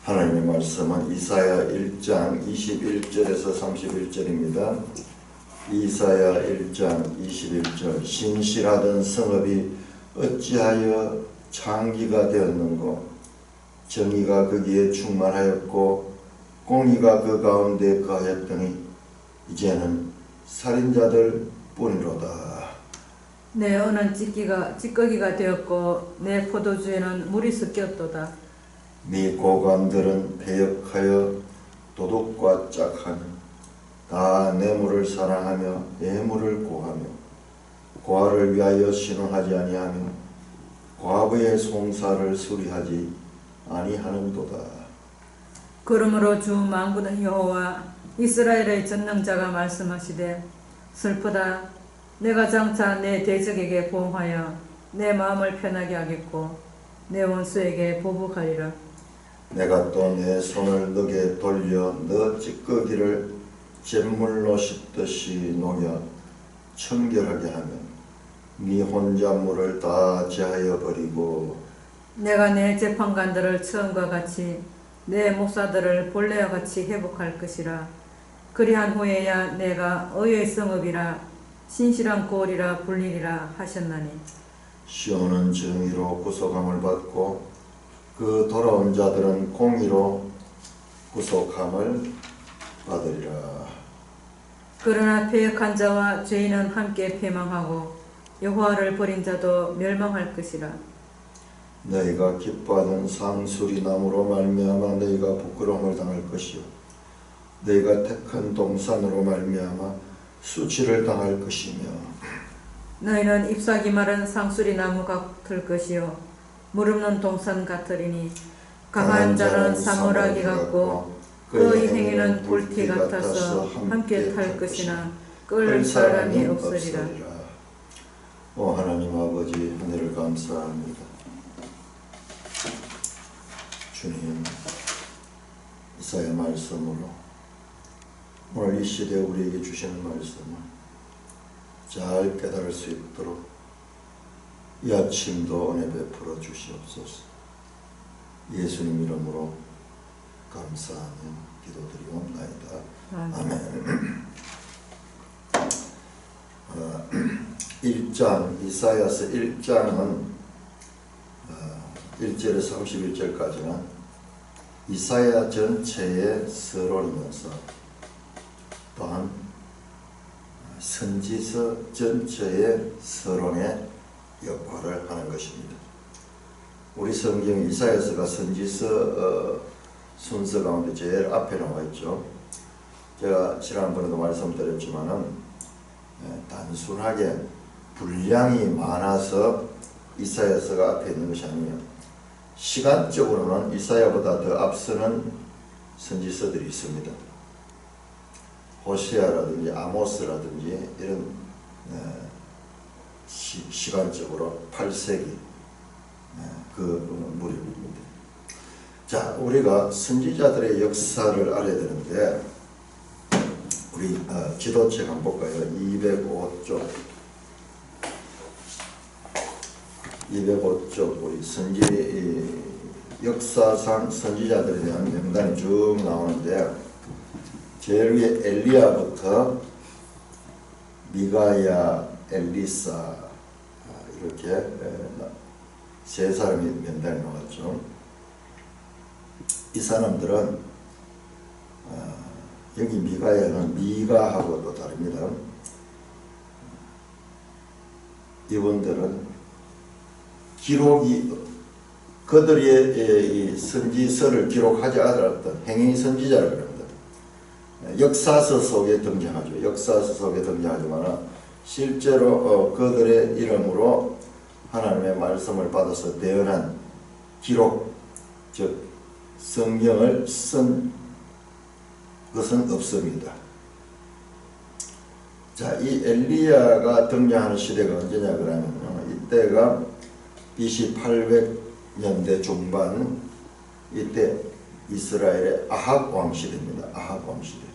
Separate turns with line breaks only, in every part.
하나님의 말씀은 이사야 1장 21절에서 31절입니다. 이사야 1장 21절 신실하던 성읍이 어찌하여 창기가 되었는고 정의가 거기에 충만하였고 공의가 그 가운데 거하였더니 이제는 살인자들 뿐이로다.
내 언은 찌꺼기가 되었고 내 포도주에는 물이 섞였도다.
네 고관들은 배역하여 도둑과 짝하며 다 뇌물을 사랑하며 예물을 구하며 고아를 위하여 신원하지 아니하며 과부의 송사를 수리하지 아니하는도다.
그러므로 주 만군의 여호와 이스라엘의 전능자가 말씀하시되 슬프다. 내가 장차 내 대적에게 보응하여 내 마음을 편하게 하겠고 내 원수에게 보복하리라.
내가 또 내 손을 너게 돌려 너 찌꺼기를 잿물로 씻듯이 녹여 청결하게 하며 네 혼잣물을 다 제하여 버리고
내가 내 재판관들을 처음과 같이 내 목사들을 본래와 같이 회복할 것이라. 그리한 후에야 내가 의의 성읍이라 신실한 고을이라 불리리라 하셨나니
시온은 정의로 구속함을 받고 그 돌아온 자들은 공의로 구속함을 받으리라.
그러나 패역한 자와 죄인은 함께 패망하고 여호와를 버린 자도 멸망할 것이라.
너희가 기뻐하던 상수리 나무로 말미암아 너희가 부끄러움을 당할 것이요 너희가 택한 동산으로 말미암아 수치를 당할 것이며
너희는 잎사귀 마른 상수리 나무 같을 것이요 무릎는 동산 같으리니 강한 자는 사물하기 같고 그의 행위는 불티 같아서 함께 탈 것이나 끌 사람이 없으리라.
오 하나님 아버지 은혜를 감사합니다. 주님 이사야 말씀으로 오늘 이 시대에 우리에게 주시는 말씀을 잘 깨달을 수 있도록 이 아침도 은혜 베풀어 주시옵소서. 예수님 이름으로 감사하며 기도드리옵나이다. 아멘. 1장 이사야서 1장은 1절에서 31절까지는 이사야 전체의 서론이면서 또한 선지서 전체의 서론의 역할을 하는 것입니다. 우리 성경 이사야서가 선지서 순서 가운데 제일 앞에 나와 있죠. 제가 지난번에도 말씀드렸지만은 단순하게 분량이 많아서 이사야서가 앞에 있는 것이 아니에요. 시간적으로는 이사야보다 더 앞서는 선지서들이 있습니다. 호세아라든지 아모스라든지 이런 시간적으로 8세기 그 무렵입니다. 자, 우리가 선지자들의 역사를 알아야 되는데 우리 지도책 한번 볼까요? 205쪽 205쪽 우리 역사상 선지자들에 대한 명단이 쭉 나오는데 제일 위에 엘리야부터 미가야, 엘리사 이렇게 세 사람이 명단이 나왔죠. 이 사람들은 여기 미가야는 미가하고 또 다릅니다. 이분들은 기록이 그들의 이 선지서를 기록하지 않았던 행위 선지자를 합니다. 역사서 속에 등장하죠. 역사서 속에 등장하지만 실제로 그들의 이름으로 하나님의 말씀을 받아서 대언한 기록, 즉 성경을 쓴 것은 없습니다. 자, 이 엘리야가 등장하는 시대가 언제냐 그러면 이때가 BC 800년대 중반, 이때 이스라엘의 아합 왕 시대입니다. 아합 왕 시대.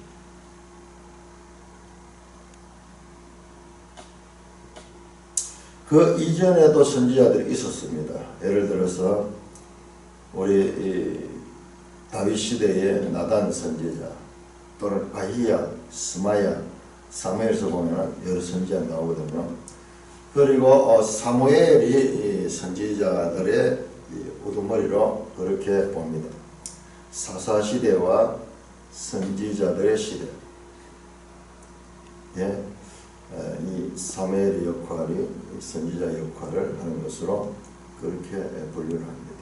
그 이전에도 선지자들이 있었습니다. 예를 들어서 우리 다윗 시대의 나단 선지자 또는 아히야, 스마야, 사무엘서 보면 여러 선지자 나오거든요. 그리고 사무엘이 선지자들의 우두머리로 그렇게 봅니다. 사사시대와 선지자들의 시대. 예, 이 사무엘의 역할이 선지자 역할을 하는 것으로 그렇게 분류를 합니다.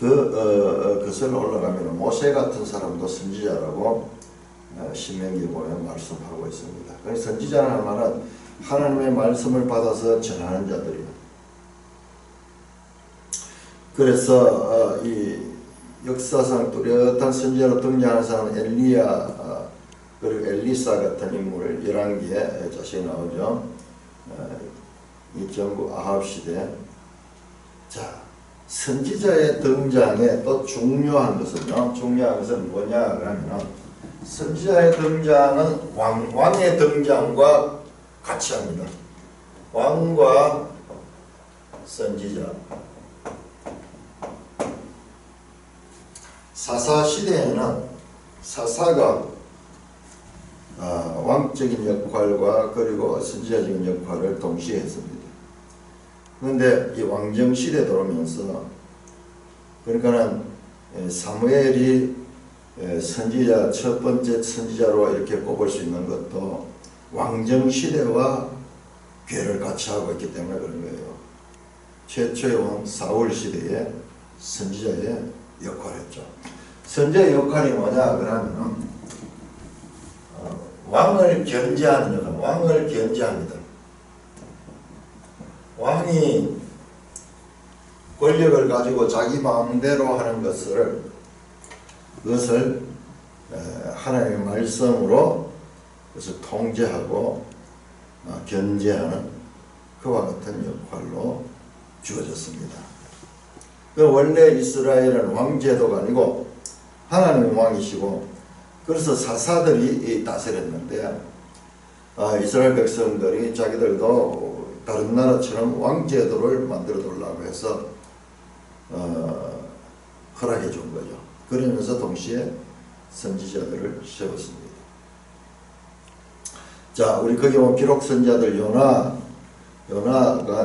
그것을 올라가면 모세 같은 사람도 선지자라고 신명기에 보면 말씀하고 있습니다. 그래서 선지자라는 말은 하나님의 말씀을 받아서 전하는 자들이요. 그래서 이 역사상 뚜렷한 선지자로 등장하는 사람은 엘리야 그리고 엘리사 같은 인물 11개의 자식이 나오죠. 이 전국 아합 시대. 자, 선지자의 등장에 또 중요한 것은 뭐냐 그러면 선지자의 등장은 왕의 등장과 같이 합니다. 왕과 선지자. 사사 시대에는 사사가 왕적인 역할과 그리고 선지자적인 역할을 동시에 했습니다. 그런데 이 왕정 시대 들어오면서 그러니까는 사무엘이 선지자 첫 번째 선지자로 이렇게 꼽을 수 있는 것도 왕정 시대와 괴를 같이 하고 있기 때문에 그런 거예요. 최초의 왕 사울 시대에 선지자의 역할을 했죠. 선지자의 역할이 뭐냐 그러면 왕을 견제하는 역할, 왕을 견제합니다. 왕이 권력을 가지고 자기 마음대로 하는 그것을 하나님의 말씀으로 그것을 통제하고 견제하는 그와 같은 역할로 주어졌습니다. 원래 이스라엘은 왕제도가 아니고 하나님의 왕이시고 그래서 사사들이 다스렸는데 이스라엘 백성들이 자기들도 다른 나라처럼 왕제도를 만들어 두려고 해서 허락해 준 거죠. 그러면서 동시에 선지자들을 세웠습니다. 자, 우리 거기 보면 기록 선지자들 요나가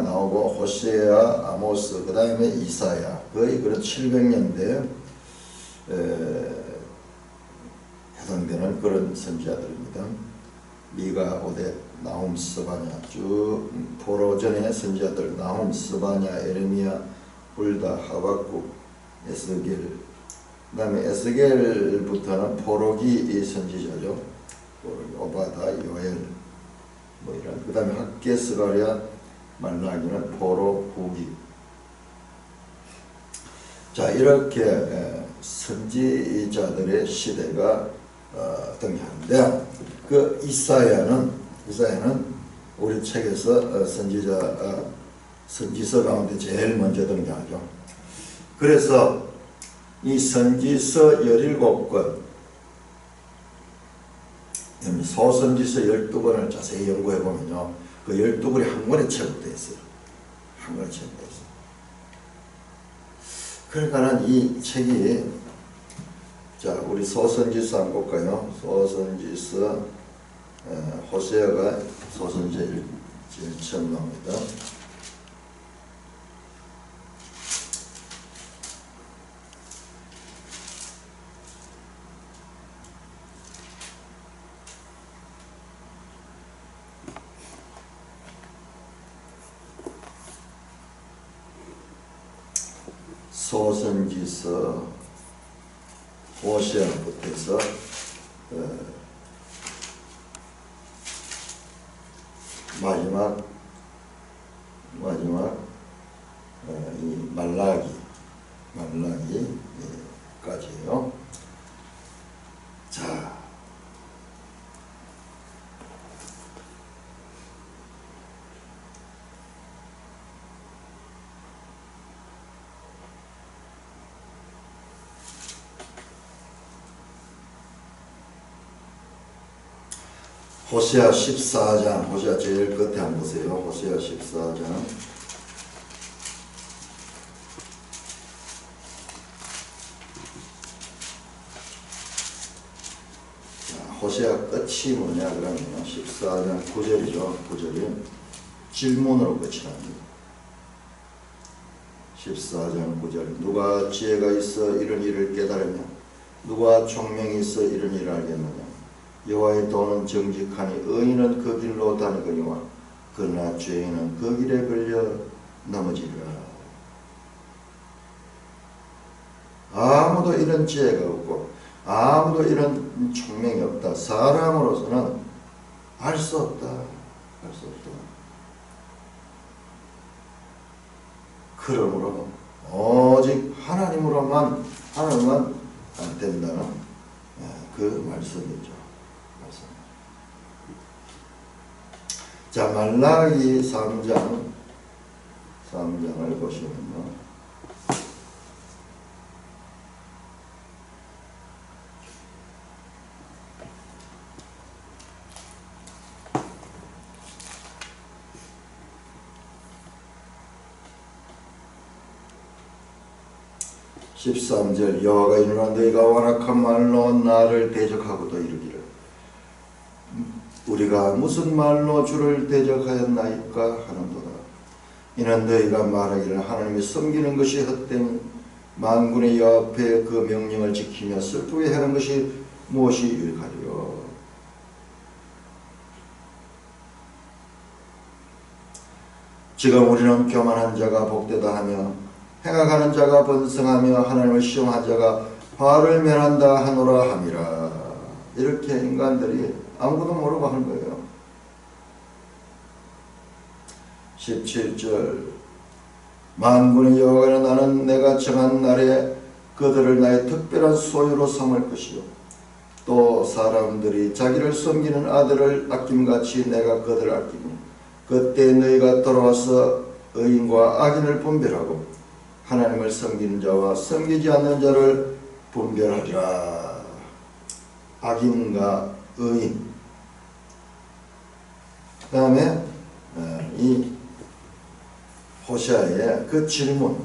나오고 호세아, 아모스, 그 다음에 이사야 거의 그런 700년대 해당되는 그런 선지자들입니다. 미가, 오뎃, 나훔, 스바냐 쭉 포로 전의 선지자들 나훔, 스바냐, 에레미야, hul다, 하박국, 에스겔 그 다음에 에스겔부터는 포로기 선지자죠. 오바다, 요엘 뭐 이런 그 다음에 학개, 스가랴, 말라기는 포로 후기. 자, 이렇게 선지자들의 시대가 등장하는데 그 이사야는 우리 책에서 선지서 가운데 제일 먼저 등장하죠. 그래서 이 선지서 17권 소선지서 12권을 자세히 연구해 보면요, 그 12권이 한 권에 채택되어 있어요. 한 권에 채택되어 있어요. 그러니까는 이 책이, 자, 우리 소선지서 한번 볼까요? 소선지서, 호세아가 소선지서 제일 처음 나옵니다. 소선지서 호세아부터 해서 마지막 이 말라기까지예요. 자, 호세아 14장, 호세아 제일 끝에 한번 보세요. 호세아 14장. 호세아 끝이 뭐냐 그러면 14장 9절이죠. 9절이 질문으로 끝이 납니다. 14장 9절 누가 지혜가 있어 이런 일을 깨달으며 누가 총명이 있어 이런 일을 알겠느냐. 여호와의 도는 정직하니 의인은 그 길로 다니거니와 그러나 죄인은 그 길에 걸려 넘어지리라. 아무도 이런 지혜가 없고 아무도 이런 총명이 없다. 사람으로서는 알 수 없다. 알 수 없다. 그러므로 오직 하나님만 안 된다는 그 말씀이죠. 자, 말라기 3장을 보시면요. 13절 여호와가 이르노라 너희가 완악한 말로 나를 대적하고도 이르기를 우리가 무슨 말로 주를 대적하였나이까 하는도다. 이는 너희가 말하기를 하나님이 섬기는 것이 헛되니 만군의 여호와 앞에 그 명령을 지키며 슬프게 하는 것이 무엇이 유익하리요. 지금 우리는 교만한 자가 복되다 하며 행악하는 자가 번성하며 하나님을 시험한 자가 화를 면한다 하노라 함이라. 이렇게 인간들이 아무것도 모르고 하는 거예요. 17절 만군의 여호와는 나는 내가 정한 날에 그들을 나의 특별한 소유로 삼을 것이요 또 사람들이 자기를 섬기는 아들을 아낌같이 내가 그들을 아끼니 그때 너희가 돌아와서 의인과 악인을 분별하고 하나님을 섬기는 자와 섬기지 않는 자를 분별하리라. 악인과 의인. 그 다음에 이 호세아의 그 질문,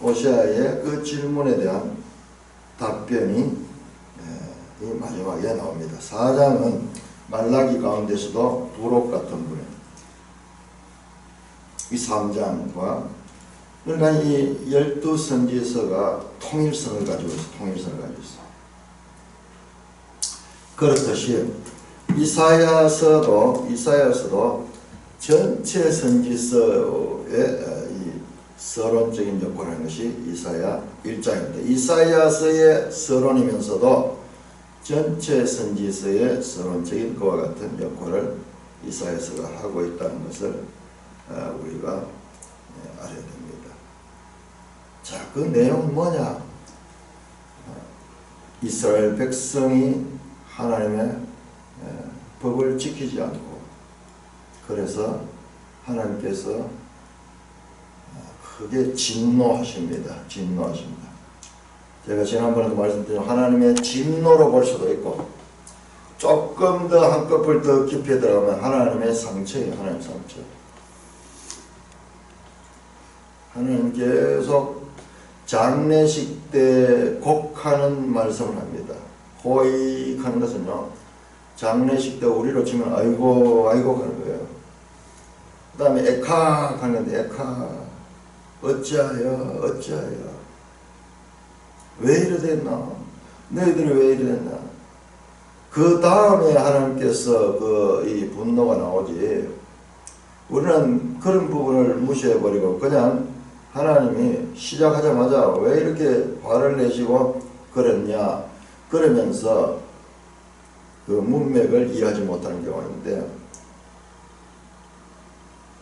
호세아의 그 질문에 대한 답변이 이 마지막에 나옵니다. 4장은 말라기 가운데서도 부록 같은 분입니다. 이 3장과 그러니까 이 12선지서가 통일성을 가지고 있어. 그렇듯이 이사야서도 전체 선지서의 이 서론적인 역할을 하는 것이 이사야 1장입니다. 이사야서의 서론이면서도 전체 선지서의 서론적인 그와 같은 역할을 이사야서가 하고 있다는 것을 우리가 알아야 됩니다. 자, 그 내용은 뭐냐? 이스라엘 백성이 하나님의 법을 지키지 않고 그래서 하나님께서 크게 진노하십니다. 제가 지난번에도 말씀드린 하나님의 진노로 볼 수도 있고 조금 더 한꺼풀 더 깊이 들어가면 하나님의 상처예요. 하나님 상처. 하나님 계속 장례식 때 곡하는 말씀을 합니다. 호익하는 것은요, 장례식 때 우리로 치면 아이고 아이고 하는 거예요. 그 다음에 에카 하는 건데 에카 어찌하여 왜 이래 됐나, 너희들이 왜 이래 됐나. 그 다음에 하나님께서 이 분노가 나오지. 우리는 그런 부분을 무시해버리고 그냥 하나님이 시작하자마자 왜 이렇게 화를 내시고 그랬냐 그러면서 그 문맥을 이해하지 못하는 경우가 있는데,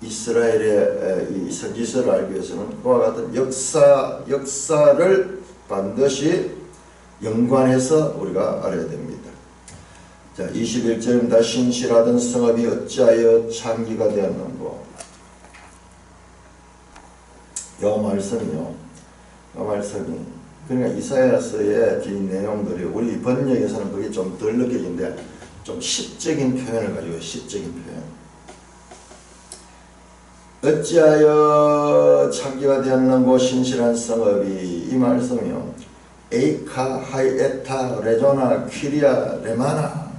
이스라엘의 이 선지서를 알기 위해서는 그와 같은 역사를 반드시 연관해서 우리가 알아야 됩니다. 자, 21절입니다. 신실하던 성읍이 어찌하여 창기가 되었는고. 이 말씀이 그러니까 이사야서의 이 내용들이 우리 번역에서는 그게 좀 덜 느껴지는데 좀 시적인 표현을 가지고 시적인 표현. 어찌하여 창기가 되었는고 신실한 성읍이. 이 말씀이요, 에이카 하이에타 레조나 퀴리아 레마나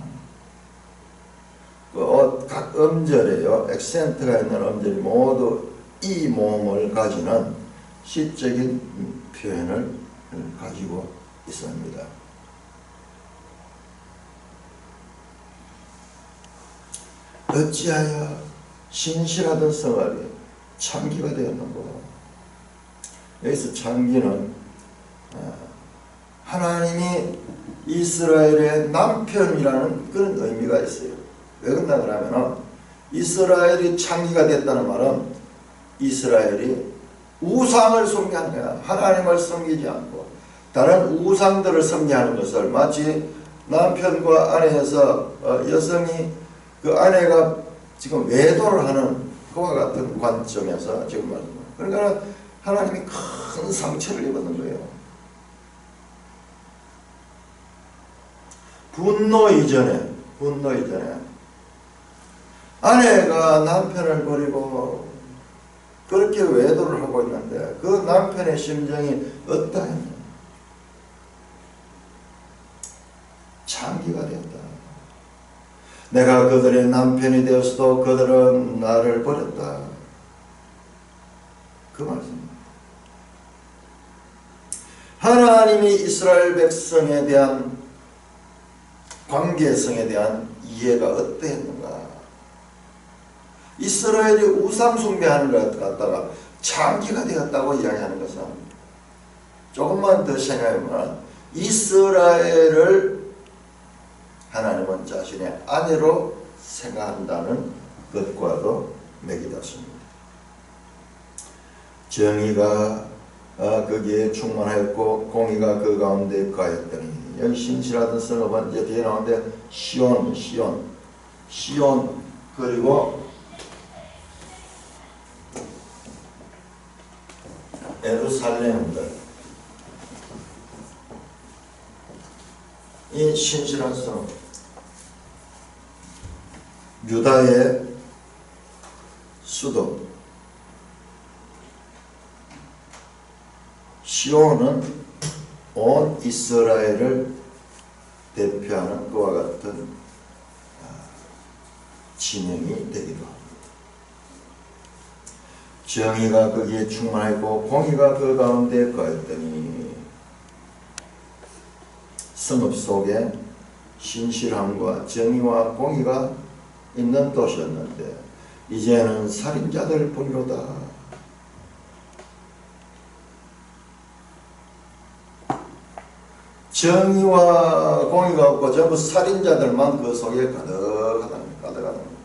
각 음절에요. 액센트가 있는 음절이 모두 이 모음을 가지는 시적인 표현을 가지고 있습니다. 어찌하여 신실하던 성읍이 창기가 되었는고. 여기서 창기는 하나님이 이스라엘의 남편이라는 그런 의미가 있어요. 왜 그런가 그러면 이스라엘이 창기가 됐다는 말은 이스라엘이 우상을 섬기는 거야. 하나님을 섬기지 않고 다른 우상들을 섬기하는 것을, 마치 남편과 아내에서 여성이 그 아내가 지금 외도를 하는 그와 같은 관점에서 지금 말합니다. 그러니까 하나님이 큰 상처를 입었는 거예요. 분노 이전에 아내가 남편을 버리고 그렇게 외도를 하고 있는데 그 남편의 심정이 어떠했냐. 창기가 되었다. 내가 그들의 남편이 되었어도 그들은 나를 버렸다. 그 말씀입니다. 하나님이 이스라엘 백성에 대한 관계성에 대한 이해가 어떠했는가. 이스라엘이 우상 숭배하는 것 갖다가 창기가 되었다고 이야기하는 것은, 조금만 더 생각해보면 이스라엘을 하나님은 자신의 아내로 생각한다는 것과도 맥이 닿습니다. 정의가 거기에 충만하였고 공의가 그 가운데 거하였더니, 여기 신실하던 성읍은 이제 뒤에 나오는데 시온 그리고 예루살렘들, 이 신실한 성읍, 유다의 수도 시온은 온 이스라엘을 대표하는 그와 같은 지명이 되기도 합니다. 정의가 거기에 충만하고 공의가 그 가운데 거했더니, 성읍 속에 신실함과 정의와 공의가 있는 도시였는데 이제는 살인자들 뿐이로다. 정의와 공의가 없고 전부 살인자들만 그 속에 가득하다.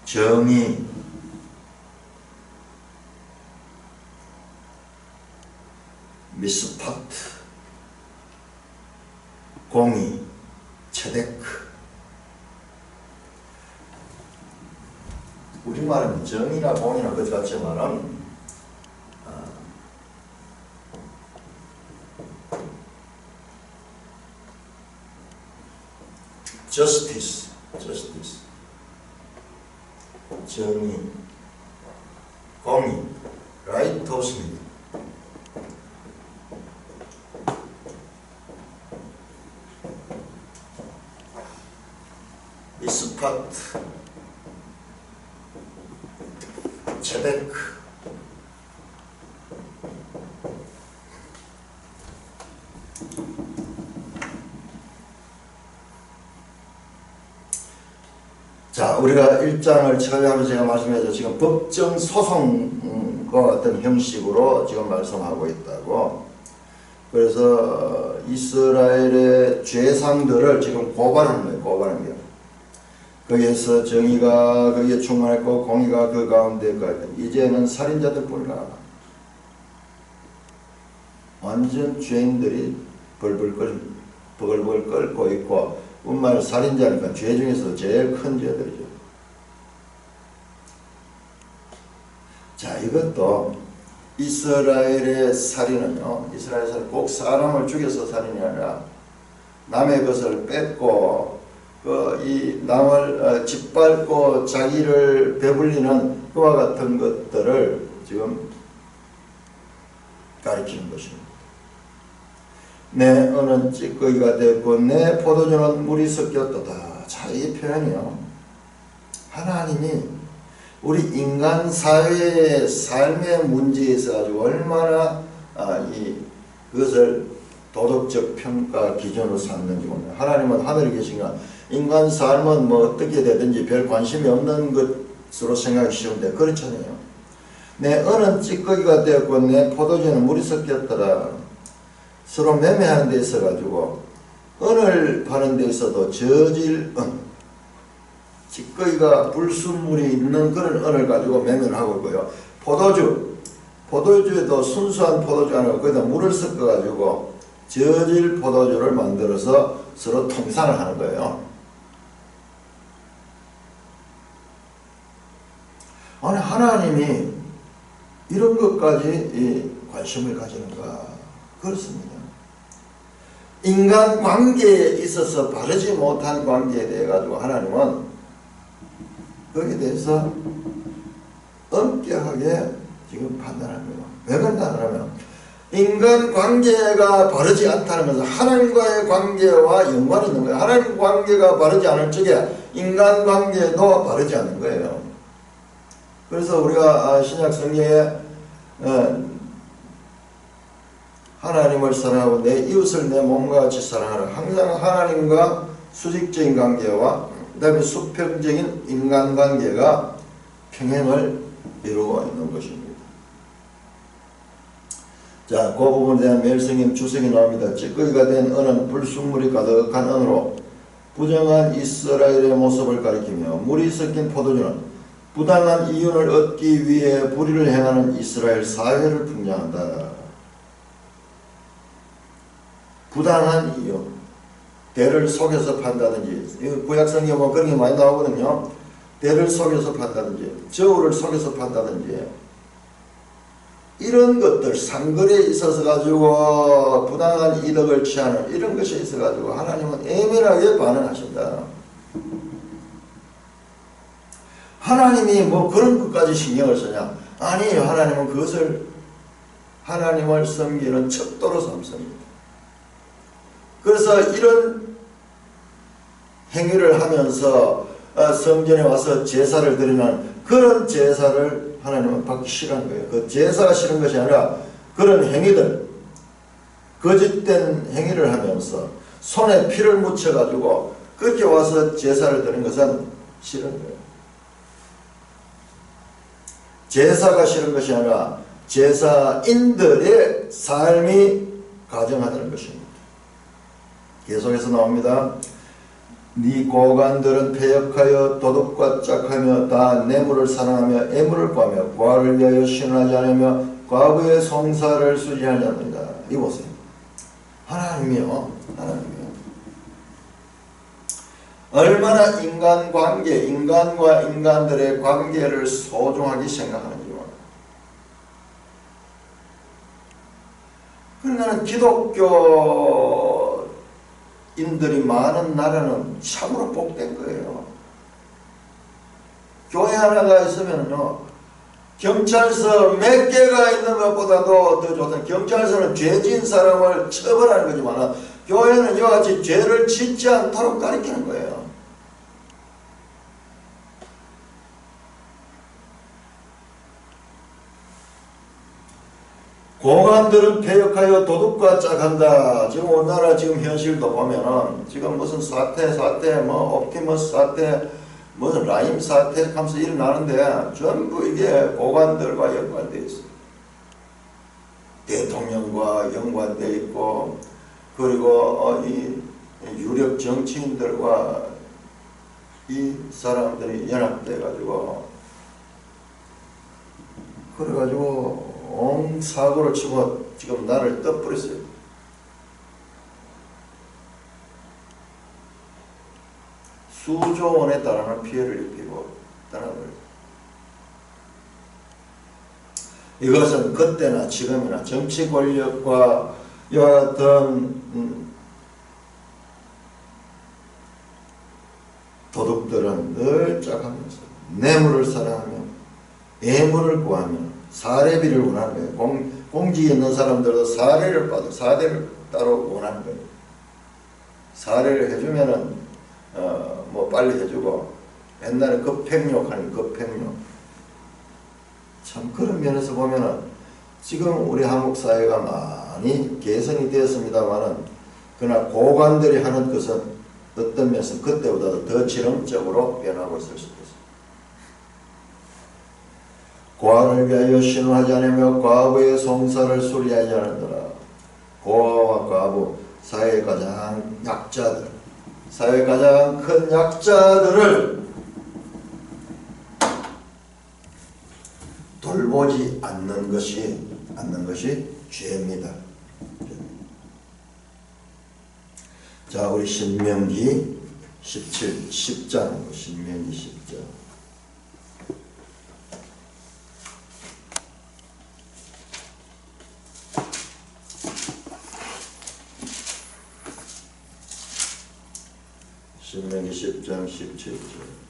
정의, 미스파트, 공의, 체데크. 우리말은 정의나 공의나 그것 같지만은 justice, 정의, 공의, righteousness. 미스파트, 체데크. 자, 우리가 1장을 처음에 제가 말씀해서 지금 법정 소송과 어떤 형식으로 지금 말씀하고 있다고. 그래서 이스라엘의 죄상들을 지금 고발하는 거예요. 거기에서 정의가 거기에 충만했고 공의가 그 가운데 거하였더니 이제는 살인자들 뿐이라. 완전 죄인들이 벌벌 끓고 있고, 뿐만 아니라 살인자니까 죄 중에서 제일 큰 죄들이죠. 자, 이것도 이스라엘의 살인은요, 이스라엘 살인 꼭 사람을 죽여서 살인이 아니라 남의 것을 뺏고 이 남을 짓밟고 자기를 배불리는 그와 같은 것들을 지금 가리키는 것입니다. 내 은은 찌꺼기가 됐고 내 포도주는 물이 섞였도다. 자, 이 표현이요. 하나님이 우리 인간 사회의 삶의 문제에 있어가지고 얼마나 그것을 도덕적 평가 기준으로 삼는지 모릅니다. 하나님은 하늘에 계신가 인간 삶은 뭐 어떻게 되든지 별 관심이 없는 것으로 생각하기 쉬운데 그렇잖아요. 내 은은 찌꺼기가 되었고 내 포도주는 물이 섞였더라. 서로 매매하는 데 있어가지고 은을 파는 데 있어도 저질 은, 찌꺼기가 불순물이 있는 그런 은을 가지고 매매를 하고 있고요. 포도주에도 순수한 포도주 아니고 거기다 물을 섞어가지고 저질 포도주를 만들어서 서로 통상을 하는 거예요. 아니 하나님이 이런 것까지 관심을 가지는가? 그렇습니다. 인간 관계에 있어서 바르지 못한 관계에 대해 가지고 하나님은 거기에 대해서 엄격하게 지금 판단합니다. 왜 그런가 하면 인간 관계가 바르지 않다는 것은 하나님과의 관계와 연관이 있는 거예요. 하나님 관계가 바르지 않을 적에 인간 관계도 바르지 않는 거예요. 그래서 우리가 신약 성경에 하나님을 사랑하고 내 이웃을 내 몸과 같이 사랑하라. 항상 하나님과 수직적인 관계와 그 다음에 수평적인 인간관계가 평행을 이루고 있는 것입니다. 자, 그 부분에 대한 멜성임 주석이 나옵니다. 찌꺼기가 된 은은 불순물이 가득한 은으로 부정한 이스라엘의 모습을 가리키며 물이 섞인 포도주는 부당한 이윤을 얻기 위해 불의를 행하는 이스라엘 사회를 풍자한다. 부당한 이윤, 대를 속여서 판다든지, 구약성경에 보면 그런 게 많이 나오거든요. 대를 속여서 판다든지, 저울을 속여서 판다든지, 이런 것들, 상거래에 있어서 가지고 부당한 이득을 취하는 이런 것에 있어 가지고 하나님은 예민하게 반응하신다. 하나님이 뭐 그런 것까지 신경을 쓰냐? 아니에요. 하나님은 그것을 하나님을 섬기는 척도로 삼습니다. 그래서 이런 행위를 하면서 성전에 와서 제사를 드리는 그런 제사를 하나님은 받기 싫어하는 거예요. 그 제사가 싫은 것이 아니라 그런 행위들, 거짓된 행위를 하면서 손에 피를 묻혀가지고 그렇게 와서 제사를 드리는 것은 싫은 거예요. 제사가 싫은 것이 아니라 제사인들의 삶이 가정하다는 것입니다. 계속해서 나옵니다. 네 고관들은 패역하여 도둑과 짝하며 다 뇌물을 사랑하며 애물을 구하며 과를 위하여 신원하지 않으며 과부의 송사를 수지하지 않는다. 이 보세요. 하나님이요. 얼마나 인간관계, 인간과 인간들의 관계를 소중하게 생각하는지. 그러나 기독교인들이 많은 나라는 참으로 복된 거예요. 교회 하나가 있으면요, 경찰서 몇 개가 있는 것보다도 더 좋다. 경찰서는 죄 지은 사람을 처벌하는 거지만 교회는 이와 같이 죄를 짓지 않도록 가르치는 거예요. 고관들은 패역하여 도둑과 짝한다. 지금 우리나라 지금 현실도 보면은 지금 무슨 사태 뭐 옵티머스 사태 무슨 라임 사태 하면서 일어나는데 전부 이게 고관들과 연관되어 있어요. 대통령과 연관되어 있고 그리고 이 유력 정치인들과 이 사람들이 연합돼 가지고 그래가지고 온 사고를 치고 지금 나를 떠버렸어요. 수조 원에 달하는 피해를 입히고 떠나버렸어요. 이것은 그때나 지금이나 정치 권력과 이와 같은 도둑들은 늘 짝하면서 뇌물을 사랑하며 애물을 구하며 사례비를 원하는 거예요. 공직에 있는 사람들도 사례를 받아 사례를 따로 원하는 거예요. 사례를 해주면은 뭐 빨리 해주고 옛날에 급행욕 하는 급행욕. 참 그런 면에서 보면은 지금 우리 한국 사회가 많이 개선이 되었습니다만은 그러나 고관들이 하는 것은 어떤 면에서 그때보다도 더 지렁적으로 변하고 있을 수도 있습니다. 고아를 위하여 신원하지 않으며 과부의 송사를 수리하지 않는다라. 고아와 과부, 사회의 가장 약자들, 사회의 가장 큰 약자들을 돌보지 않는 것이 죄입니다. 자, 우리 신명기 10장, 신명기 10장. 신명기 10장 17절.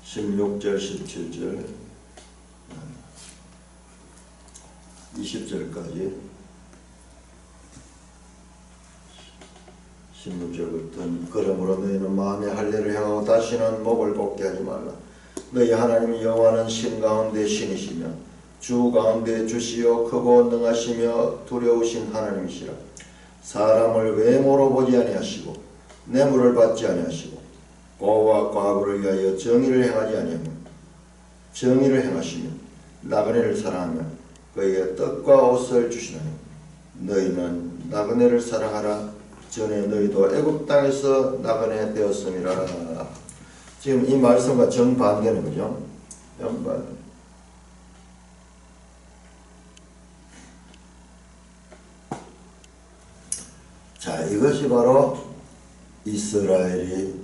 16절 17절 20절까지 16절부터 그러므로 너희는 마음의 할례를 행하고 다시는 목을 곱게 하지 말라. 너희 하나님 여호와는 신 가운데 신이시며 주 가운데 주시요 크고 능하시며 두려우신 하나님이시라. 사람을 외모로 보지 아니하시고 뇌물을 받지 아니하시고 고와 과부를 위하여 정의를 행하지 아니하며 정의를 행하시며 나그네를 사랑하며 그에게 떡과 옷을 주시나니 너희는 나그네를 사랑하라. 전에 너희도 애굽 땅에서 나그네 되었음이라. 지금 이 말씀과 정반대는 거죠. 정반대. 자, 이것이 바로 이스라엘이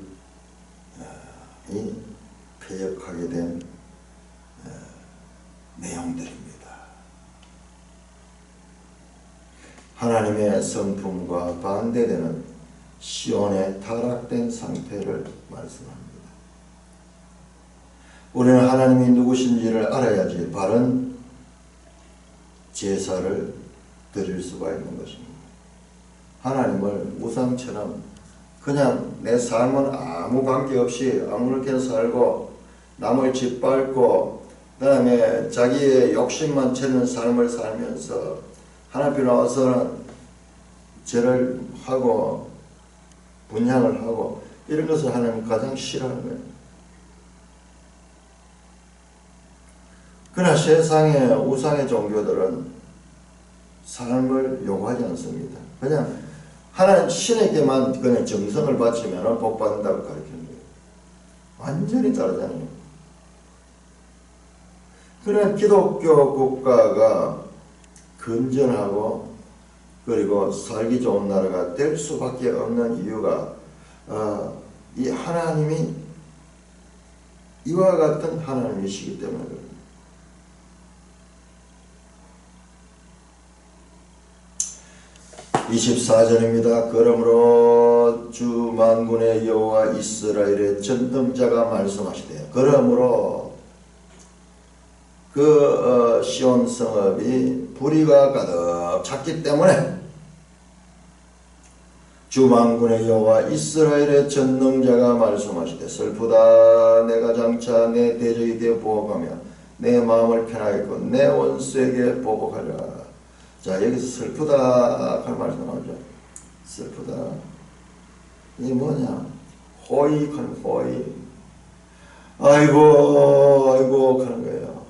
패역하게 된 내용들입니다. 하나님의 성품과 반대되는 시온의 타락된 상태를 말씀합니다. 우리는 하나님이 누구신지를 알아야지 바른 제사를 드릴 수가 있는 것입니다. 하나님을 우상처럼 그냥 내 삶은 아무 관계없이 아무렇게나 살고 남을 짓밟고 그 다음에 자기의 욕심만 채는 삶을 살면서 하나님 나와서는 죄를 하고 분향을 하고 이런 것을 하나님은 가장 싫어하는 거예요. 그러나 세상의 우상의 종교들은 삶을 요구하지 않습니다. 그냥 하나님 신에게만 그냥 정성을 바치면 복 받는다고 가르치는 거예요. 완전히 다르잖아요. 그러나 기독교 국가가 건전하고 그리고 살기 좋은 나라가 될 수밖에 없는 이유가 이 하나님이 이와 같은 하나님이시기 때문에 그래요. (24절입니다) 그러므로 주 만군의 여호와 이스라엘의 전능자가 말씀하시되 그러므로 그 시온 성읍이 불의가 가득 찼기 때문에 주 만군의 여호와 이스라엘의 전능자가 말씀하시되 슬프다. 내가 장차 내 대적에게 보복하며 내 마음을 편하게 했고 내 원수에게 보복하리라. 자, 여기서 슬프다 할 말씀 나오죠. 슬프다. 이게 뭐냐? 호익하는 호익. 아이고 하는 거예요.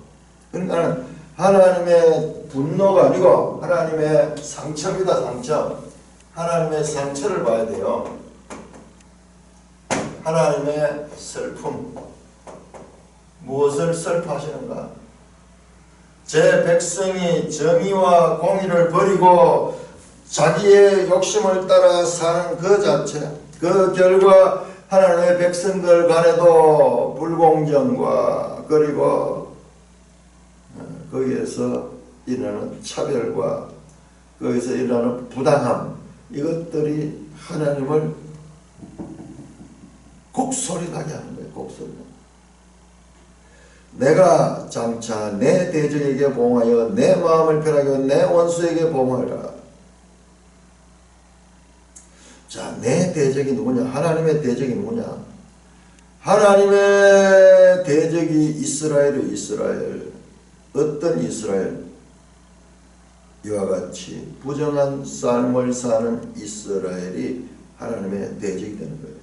그러니까 하나님의 분노가 아니고 하나님의 상처입니다. 상처. 하나님의 상처를 봐야 돼요. 하나님의 슬픔. 무엇을 슬퍼하시는가? 제 백성이 정의와 공의를 버리고 자기의 욕심을 따라 사는 그 자체, 그 결과 하나님의 백성들 간에도 불공정과 그리고 거기에서 일어나는 차별과 거기서 일어나는 부당함, 이것들이 하나님을 곡소리 나게 하는 거예요. 곡소리. 내가 장차 내 대적에게 보응하여 내 마음을 편하게 하여 내 원수에게 보응하리라. 자, 내 대적이 누구냐? 하나님의 대적이 누구냐? 하나님의 대적이 이스라엘의 이스라엘. 어떤 이스라엘? 이와 같이 부정한 삶을 사는 이스라엘이 하나님의 대적이 되는 거예요.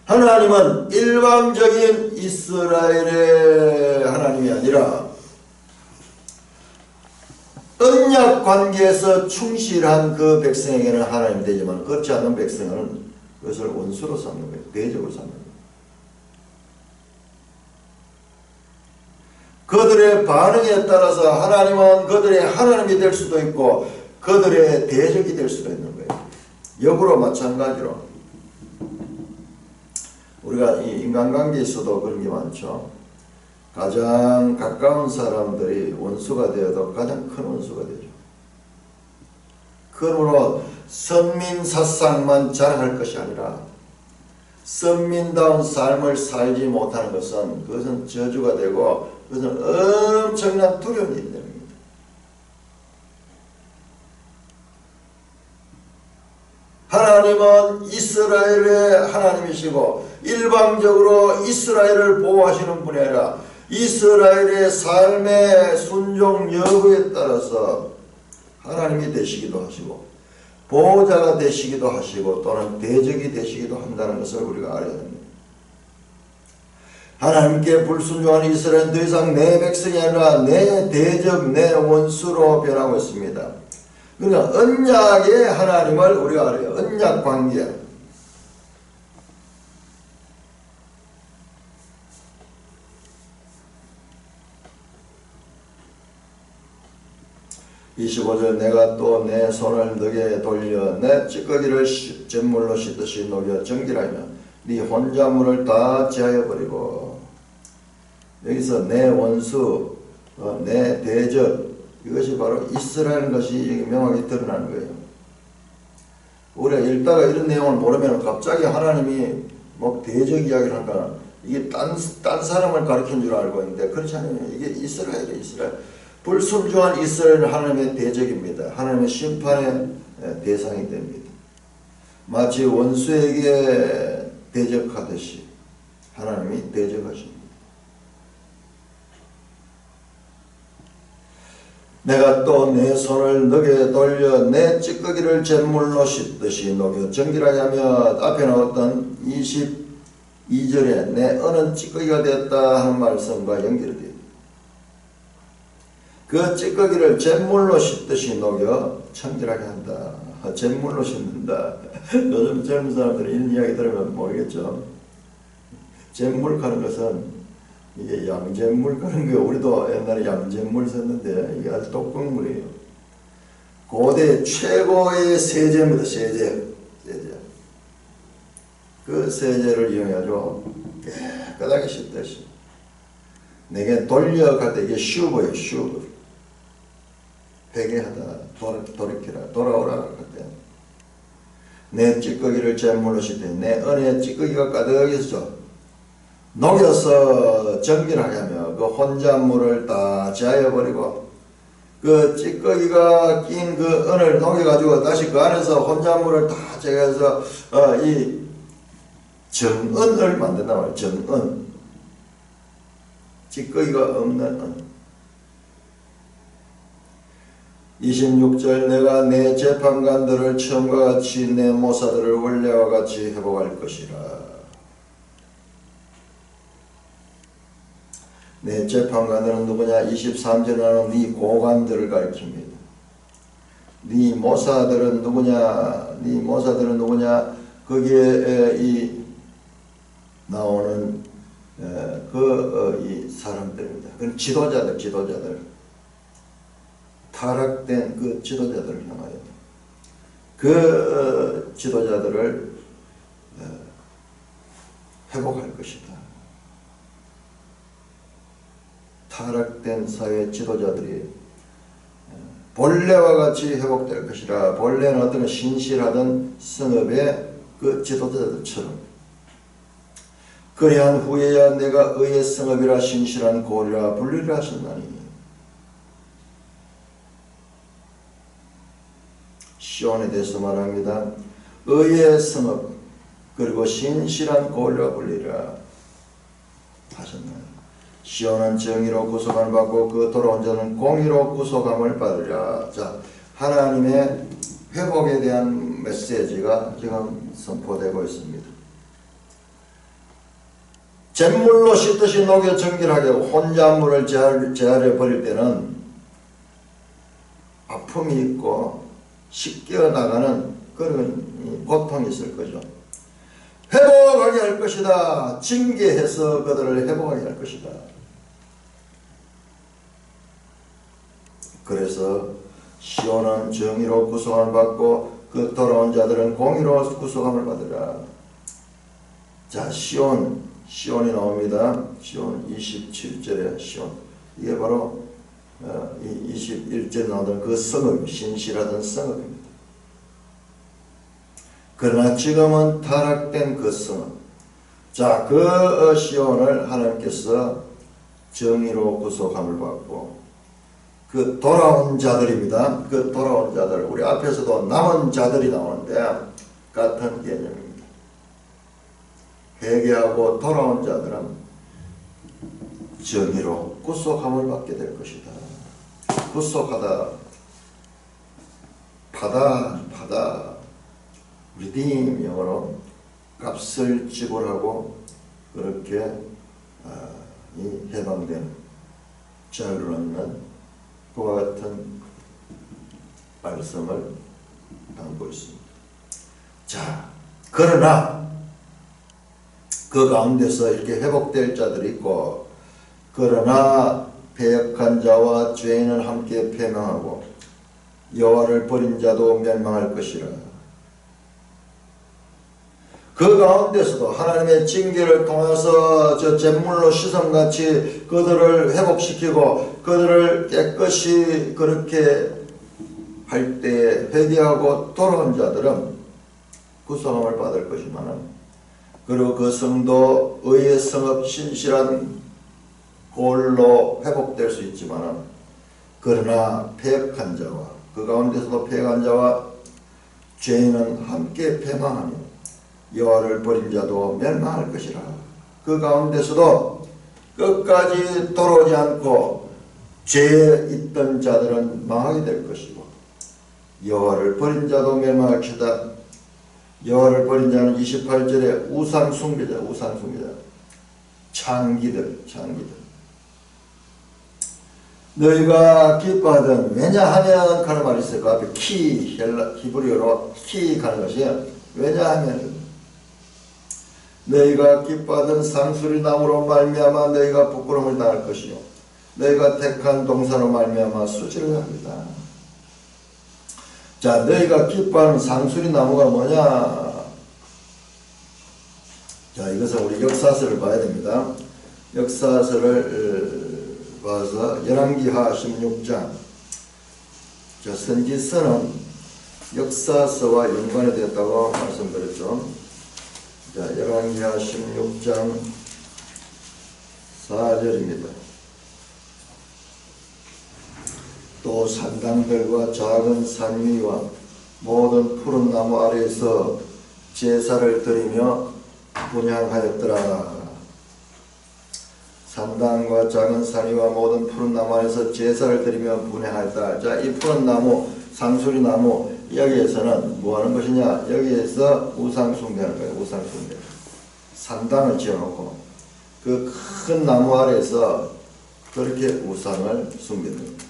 하나님은 일방적인 이스라엘의 하나님이 아니라 언약 관계에서 충실한 그 백성에게는 하나님이 되지만 그렇지 않은 백성은 그것을 원수로 삼는 거예요. 대적으로 삼는 거예요. 그들의 반응에 따라서 하나님은 그들의 하나님이 될 수도 있고 그들의 대적이 될 수도 있는 거예요. 역으로 마찬가지로 우리가 이 인간관계에서도 그런 게 많죠. 가장 가까운 사람들이 원수가 되어도 가장 큰 원수가 되죠. 그러므로 선민사상만 자랑할 것이 아니라 선민다운 삶을 살지 못하는 것은 그것은 저주가 되고 그것은 엄청난 두려운 일이 됩니다. 하나님은 이스라엘의 하나님이시고 일방적으로 이스라엘을 보호하시는 분이 아니라 이스라엘의 삶의 순종 여부에 따라서 하나님이 되시기도 하시고 보호자가 되시기도 하시고 또는 대적이 되시기도 한다는 것을 우리가 알아야 합니다. 하나님께 불순종하는 이스라엘은 더 이상 내 백성이 아니라 내 대적, 내 원수로 변하고 있습니다. 그러니까 언약의 하나님을 우리가 알아요. 언약 관계. (25절) 내가 또 내 손을 너게 돌려 내 찌꺼기를 잿물로 씻듯이 녹여 정결하며 네 혼자물을 다 제하여 버리고. 여기서 내 원수, 내 대적, 이것이 바로 이스라엘인 것이 여기 명확히 드러나는 거예요. 우리가 읽다가 이런 내용을 모르면 갑자기 하나님이 뭐 대적 이야기를 하니까 이게 딴 사람을 가르친 줄 알고 있는데 그렇지 않아요. 이게 이스라엘이에요. 이스라엘. 불순종한 이스라엘은 하나님의 대적입니다. 하나님의 심판의 대상이 됩니다. 마치 원수에게 대적하듯이 하나님이 대적하십니다. 내가 또 내 손을 너게 돌려 내 찌꺼기를 잿물로 씻듯이 녹여 정결하게 하며 앞에 나왔던 22절에 내 은은 찌꺼기가 되었다 하는 말씀과 연결이 됩니다. 그 찌꺼기를 잿물로 씻듯이 녹여 청결하게 한다. 잿물로 씻는다. 요즘 젊은 사람들이 이런 이야기 들으면 모르겠죠. 잿물 가는 것은 이게 양잿물 가는 거예요. 우리도 옛날에 양잿물 썼는데 이게 아주 독극물이에요. 고대 최고의 세제입니다. 세제. 그 세제를 이용해가지고 깨끗하게 씻듯이 내게 돌려갈 때 이게 슈브예요. 슈브. 회개하다, 돌이키라, 돌아오라 할 때 내 찌꺼기를 잿물로 씻되 내 은혜의 찌꺼기가 가득해서 녹여서 정결하게 하며 그 혼잣물을 다 제하여 버리고 그 찌꺼기가 낀 그 은을 녹여가지고 다시 그 안에서 혼잣물을 다 제거해서 이 정은을 만든단 말이에요. 정은. 찌꺼기가 없는 은. 26절 내가 내 재판관들을 처음과 같이 내 모사들을 원래와 같이 회복할 것이라. 내 재판관들은 누구냐? 23절에는 네 고관들을 가리킵니다. 네 모사들은 누구냐? 네 모사들은 누구냐? 거기에 이 나오는 이 사람들입니다. 그건 지도자들. 타락된 그 지도자들을 향하여 그 지도자들을 회복할 것이다. 타락된 사회 지도자들이 본래와 같이 회복될 것이라. 본래는 어떤 신실하던 성읍의 그 지도자들처럼 그리한 후에야 내가 의의 성읍이라 신실한 고리라 불리라 하셨나니. 시온에 대해서 말합니다. 의의 성읍 그리고 신실한 고리라 불리라 하셨나니. 시온은 정의로 구속함을 받고 그 돌아온 자는 공의로 구속함을 받으리라. 자, 하나님의 회복에 대한 메시지가 지금 선포되고 있습니다. 잿물로 씻듯이 녹여 정결하게 혼자 물을 재활해 버릴 때는 아픔이 있고 씻겨 나가는 그런 고통이 있을 거죠. 회복하게 할 것이다. 징계해서 그들을 회복하게 할 것이다. 그래서 시온은 정의로 구속함을 받고 그 돌아온 자들은 공의로 구속함을 받으라. 자, 시온이 나옵니다. 시온 27절에 시온. 이게 바로 21절에 나오던 그 성읍, 신실하던 성읍입니다. 그러나 지금은 타락된 그 성읍. 자, 그 시온을 하나님께서 정의로 구속함을 받고 그 돌아온 자들입니다. 그 돌아온 자들, 우리 앞에서도 남은 자들이 나오는데 같은 개념입니다. 회개하고 돌아온 자들은 정의로 구속함을 받게 될 것이다. 구속하다, 받아, 리딤 영어로 값을 지불하고 그렇게 이 해방된 자유를 얻는 그와 같은 말씀을 담고 있습니다. 자, 그러나 그 가운데서 이렇게 회복될 자들이 있고, 그러나 패역한 자와 죄인은 함께 패망하고 여호와를 버린 자도 멸망할 것이라. 그 가운데서도 하나님의 징계를 통해서 저 잿물로 씻음같이 그들을 회복시키고 그들을 깨끗이 그렇게 할 때 회개하고 돌아온 자들은 구속함을 받을 것이지만, 그리고 그 성도 의의 성읍 신실한 골로 회복될 수 있지만, 그러나 패역한 자와 그 가운데서도 패역한 자와 죄인은 함께 패망하며 여호와를 버린 자도 멸망할 것이라. 그 가운데서도 끝까지 돌아오지 않고 죄에 있던 자들은 망하게 될 것이고, 여호와를 버린 자도 멸망할 것이다. 여호와를 버린 자는 28절에 우상 숭배자, 창기들. 너희가 기뻐하던, 왜냐하면 하는 말이 있어요. 그 앞에 히브리어로 키 가는 것이, 왜냐하면 너희가 기뻐하던 상수리 나무로 말미암아 너희가 부끄러움을 당할 것이요 너희가 택한 동산으로 말미암아 수치를 합니다. 자, 너희가 기뻐하는 상수리 나무가 뭐냐? 자, 이것은 우리 역사서를 봐야 됩니다. 역사서를 봐서 열왕기하 16장. 자, 선지서는 역사서와 연관이 되었다고 말씀드렸죠. 자, 열왕기하 16장 4절입니다. 또 산당들과 작은 산 위와 모든 푸른 나무 아래에서 제사를 드리며 분향하였더라. 산당과 작은 산 위와 모든 푸른 나무 아래에서 제사를 드리며 분향하였다. 자, 이 푸른 나무, 상수리 나무, 여기에서는 뭐 하는 것이냐? 여기에서 우상 숭배하는 거예요. 우상 숭배. 산당을 지어놓고 그 큰 나무 아래에서 그렇게 우상을 숭배합니다.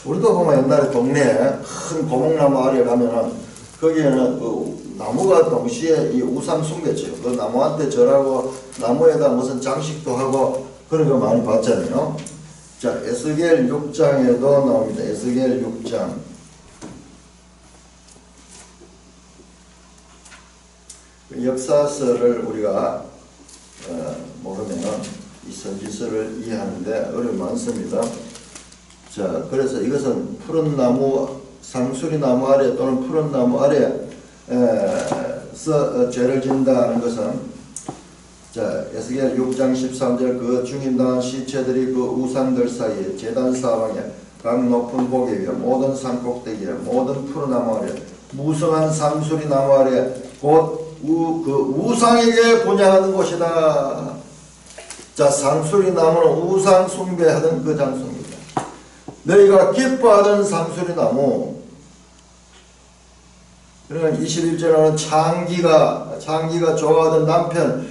우리도 보면 옛날에 동네에 큰 고목나무 아래 가면은 거기에는 그 나무가 동시에 이 우상 숭배죠. 그 나무한테 절하고 나무에다 무슨 장식도 하고 그런 거 많이 봤잖아요. 자, 에스겔 6장에도 나옵니다. 에스겔 6장. 역사서를 우리가 모르면 이 선지서를 이해하는데 어려움이 많습니다. 자, 그래서 이것은 푸른 나무, 상수리 나무 아래 또는 푸른 나무 아래에서 죄를 진다는 것은 자, 에스겔 6장 13절 그 중임당한 시체들이 그 우상들 사이에 제단 사방에 각 높은 고개 위에 모든 산꼭대기에 모든 푸르나무 아래 무성한 상수리 나무 아래 곧 그 우상에게 분양하는 곳이다. 자, 상수리 나무는 우상 숭배하던 그 장소입니다. 너희가 기뻐하던 상수리 나무, 그러니까 21절에는 창기가 좋아하던 남편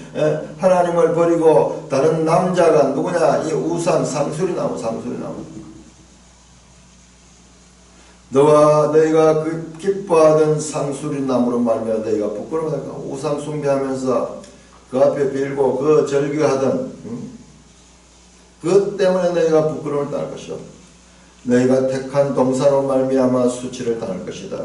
하나님을 버리고 다른 남자가 누구냐? 이 우상 상수리나무. 너희가 그 기뻐하던 상수리나무로 말미암아 너희가 부끄러워할까? 우상 숭배하면서 그 앞에 빌고 그 절규하던 그것 때문에 너희가 부끄러움을 당할 것이요 너희가 택한 동산으로 말미암아 수치를 당할 것이다.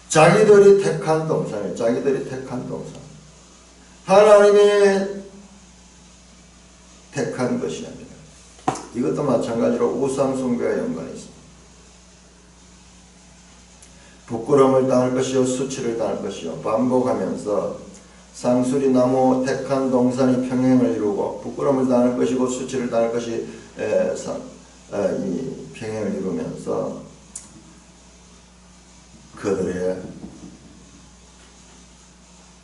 자기들이 택한 동산이에요. 하나님이 택한 것이 아니라 이것도 마찬가지로 우상 숭배와 연관이 있습니다. 부끄러움을 당할 것이요 수치를 당할 것이요 반복하면서 상수리 나무 택한 동산이 평행을 이루고 부끄러움을 당할 것이고 수치를 당할 것이 이 평행을 이루면서 그들의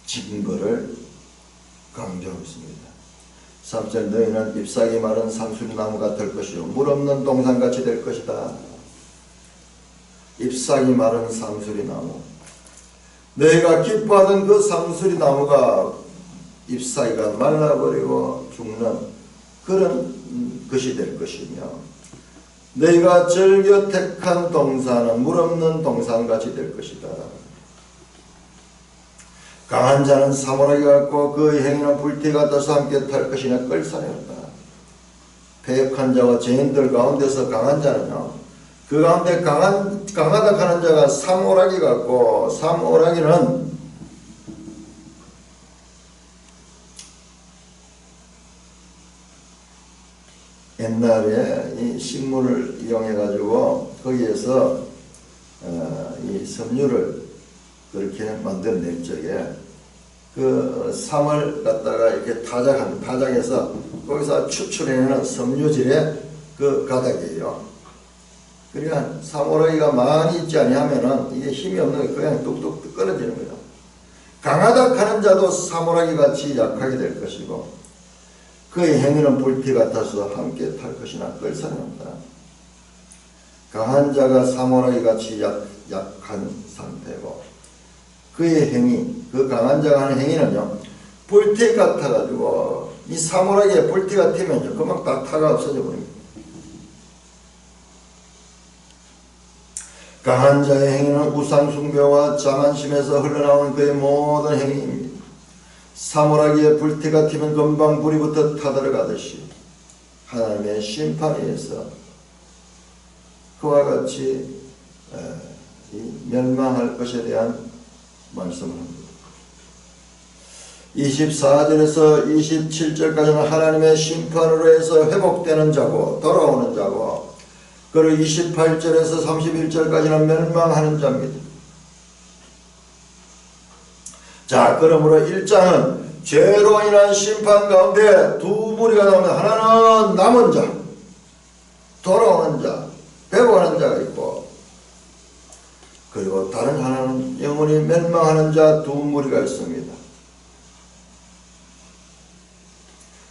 증거를 강조하고 있습니다. 3절 너희는 잎사귀 마른 상수리 나무가 될 것이요 물 없는 동산같이 될 것이다. 잎사귀 마른 상수리 나무, 너희가 기뻐하던 그 상수리 나무가 잎사귀가 말라버리고 죽는 그런 것이 될 것이며 너희가 즐겨 택한 동산은 물 없는 동산같이 될 것이다. 강한 자는 사물하게 같고 그 행위는 불티 같아서 함께 탈 것이나 끌사리 없다. 패역한 자와 죄인들 가운데서 강한 자는요 그 가운데 강하다 하는 자가 삼오라기 같고 삼오라기는 옛날에 이 식물을 이용해 가지고 거기에서 이 섬유를 그렇게 만들어낼 적에 그 삼을 갖다가 이렇게 타작해서 거기서 추출해내는 섬유질의 그 가닥이에요. 그러니까 삼오라기가 많이 있지 아니하면은 이게 힘이 없는 게 그냥 뚝뚝 끊어지는 거예요. 강하다 하는 자도 삼오라기 같이 약하게 될 것이고 그의 행위는 불티 같아서 함께 탈 것이나 끌 사람이 없다. 강한 자가 사모라기 같이 약한 상태고 그의 행위, 그 강한 자가 하는 행위는요 불티 같아가지고 이 사모라기에 불티가 튀면요 금방 다 타가 없어져 버립니다. 강한 자의 행위는 우상 숭배와 자만심에서 흘러나오는 그의 모든 행위입니다. 사물하기에 불티가 튀면 금방 불이 붙어 타들어가듯이 하나님의 심판에 의해서 그와 같이 멸망할 것에 대한 말씀을 합니다. 24절에서 27절까지는 하나님의 심판으로 해서 회복되는 자고 돌아오는 자고 그리고 28절에서 31절까지는 멸망하는 자입니다. 자, 그러므로 1장은 죄로 인한 심판 가운데 두 무리가 나오면 하나는 남은 자, 돌아오는 자, 회복하는 자가 있고 그리고 다른 하나는 영원히 멸망하는 자 두 무리가 있습니다.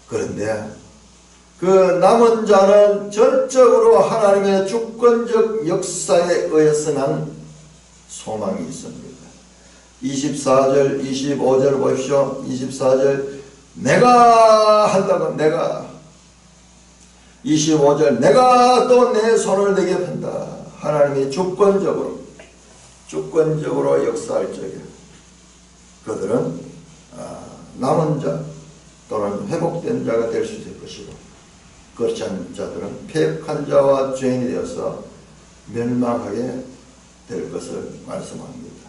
그런데 그 남은 자는 전적으로 하나님의 주권적 역사에 의해서 난 소망이 있습니다. 24절, 25절 보십시오. 24절 내가 한다고 내가 25절 내가 또 내 손을 내게 편다. 하나님이 주권적으로 역사할 적에 그들은 남은 자 또는 회복된 자가 될 수 있을 것이고 그렇지 않은 자들은 패역한 자와 죄인이 되어서 멸망하게 될 것을 말씀합니다.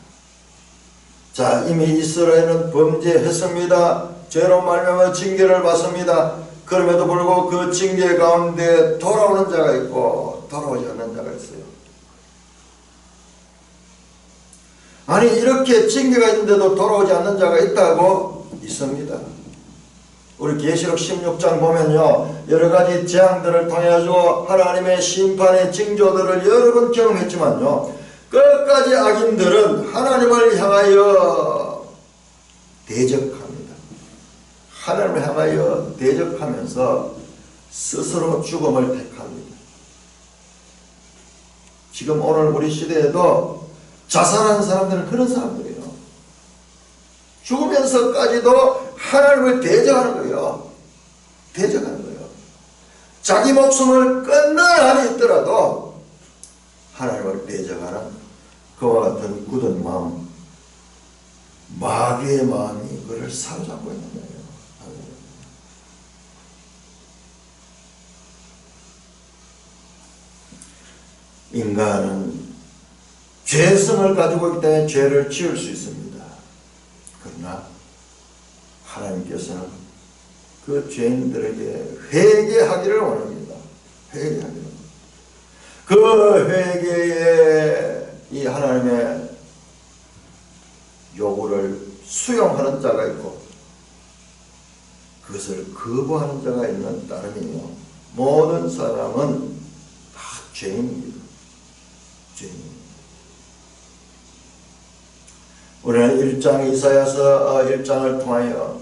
자, 이미 이스라엘은 범죄했습니다. 죄로 말미암아 징계를 받습니다. 그럼에도 불구하고 그 징계 가운데 돌아오는 자가 있고 돌아오지 않는 자가 있어요. 아니 이렇게 징계가 있는데도 돌아오지 않는 자가 있다고? 있습니다. 우리 계시록 16장 보면요, 여러 가지 재앙들을 통해 가지고 하나님의 심판의 징조들을 여러 번 경험했지만요, 끝까지 악인들은 하나님을 향하여 대적합니다. 하나님을 향하여 대적하면서 스스로 죽음을 택합니다. 지금 오늘 우리 시대에도 자살하는 사람들은 그런 사람들이에요. 죽으면서까지도 하나님을 대적하는 거예요. 대적하는 거예요. 자기 목숨을 끊는 한이 있더라도 하나님을 대적하는 그와 같은 굳은 마음, 마귀의 마음이 그를 사로잡고 있는 거예요. 인간은 죄성을 가지고 있기 때문에 죄를 지을 수 있습니다. 그러나 하나님께서는 그 죄인들에게 회개하기를 원합니다. 회개하기를. 그 회개에 이 하나님의 요구를 수용하는 자가 있고 그것을 거부하는 자가 있는 따름이며 모든 사람은 다 죄인입니다. 죄인. 우리는 1장 이사야서 1장을 통하여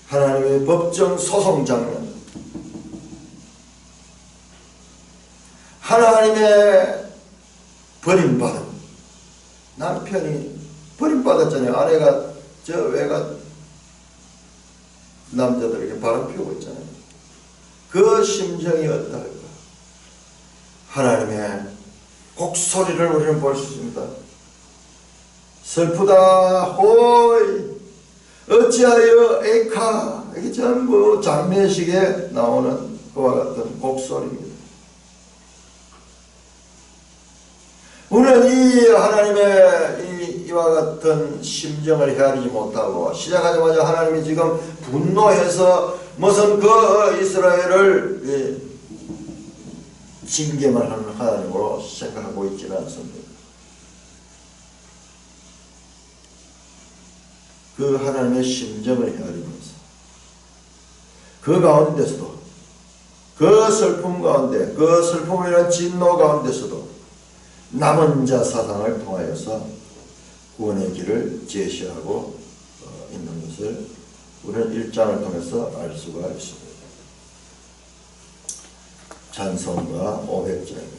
하나님의 법정 소송 장면, 하나님의 버림받은 남편이 버림받았잖아요. 아내가 저 외가 남자들에게 바람 피우고 있잖아요. 그 심정이 어떨까? 하나님의 곡소리를 우리는 볼 수 있습니다. 슬프다 호이 어찌하여 에이카, 이게 전부 장례식에 나오는 그와 같은 곡소리입니다. 우리는 이 하나님의 이와 같은 심정을 헤아리지 못하고 시작하자마자 하나님이 지금 분노해서 무슨 그 이스라엘을 징계만 하는 하나님으로 생각하고 있지는 않습니다. 그 하나님의 심정을 헤아리면서 그 가운데서도 그 슬픔 가운데 그 슬픔이라는 진노 가운데서도 남은 자 사상을 통하여서 구원의 길을 제시하고 있는 것을 우리는 1장을 통해서 알 수가 있습니다. 찬송가 500장입니다.